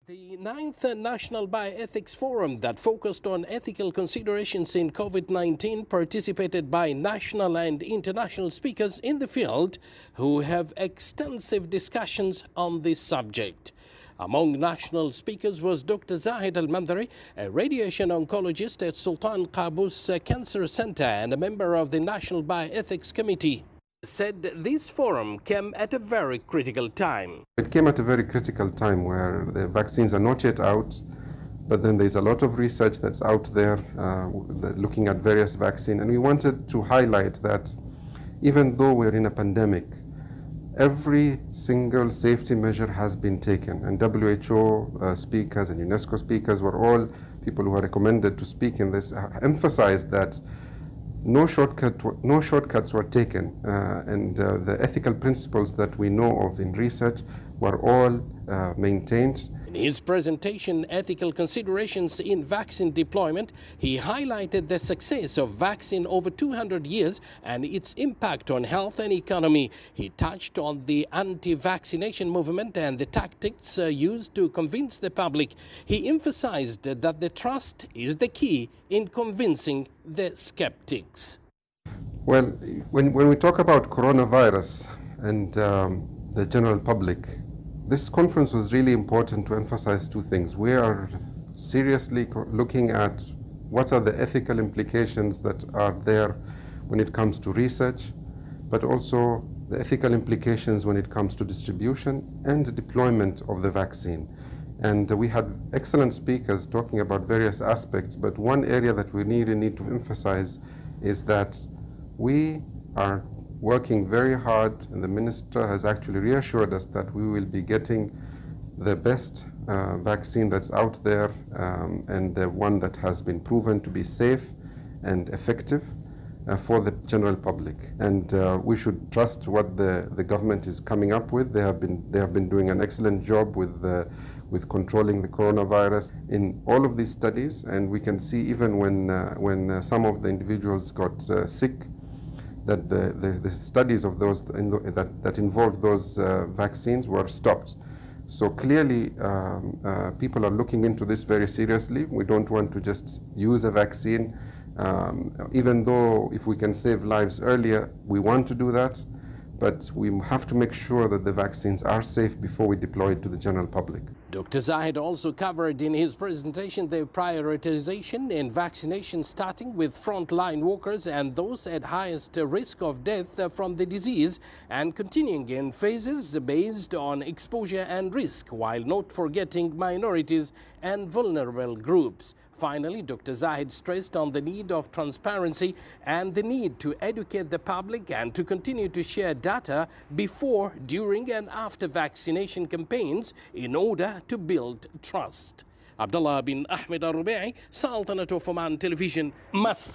The 9th National Bioethics Forum that focused on ethical considerations in COVID-19 participated by national and international speakers in the field who have extensive discussions on this subject. Among national speakers was Dr. Zahid Al-Mandhari, a radiation oncologist at Sultan Qaboos Cancer Center and a member of the National Bioethics Committee. Said this forum came at a very critical time. It came at a very critical time where the vaccines are not yet out, but then there's a lot of research that's out there looking at various vaccines, and we wanted to highlight that even though we're in a pandemic, every single safety measure has been taken, and WHO speakers and UNESCO speakers were all people who are recommended to speak in this, emphasized that no shortcuts were taken, and the ethical principles that we know of in research were all maintained. In his presentation, Ethical Considerations in Vaccine Deployment, he highlighted the success of vaccine over 200 years and its impact on health and economy. He touched on the anti-vaccination movement and the tactics used to convince the public. He emphasized that the trust is the key in convincing the skeptics. Well, when we talk about coronavirus and the general public, this conference was really important to emphasize two things. We are seriously looking at what are the ethical implications that are there when it comes to research, but also the ethical implications when it comes to distribution and deployment of the vaccine. And we had excellent speakers talking about various aspects, but one area that we really need to emphasize is that we are working very hard, and the minister has actually reassured us that we will be getting the best vaccine that's out there, and the one that has been proven to be safe and effective for the general public. And we should trust what the government is coming up with. They have been doing an excellent job with controlling the coronavirus in all of these studies, and we can see even when some of the individuals got sick, that the studies of those that involved those vaccines were stopped. So clearly, people are looking into this very seriously. We don't want to just use a vaccine, even though if we can save lives earlier, we want to do that. But we have to make sure that the vaccines are safe before we deploy it to the general public. Dr. Zahid also covered in his presentation the prioritization in vaccination, starting with frontline workers and those at highest risk of death from the disease, and continuing in phases based on exposure and risk, while not forgetting minorities and vulnerable groups. Finally, Dr. Zahid stressed on the need of transparency and the need to educate the public and to continue to share data before, during and after vaccination campaigns in order to build trust. Abdallah bin Ahmed Rubaiey, Sultanate of Oman Television, Muscat.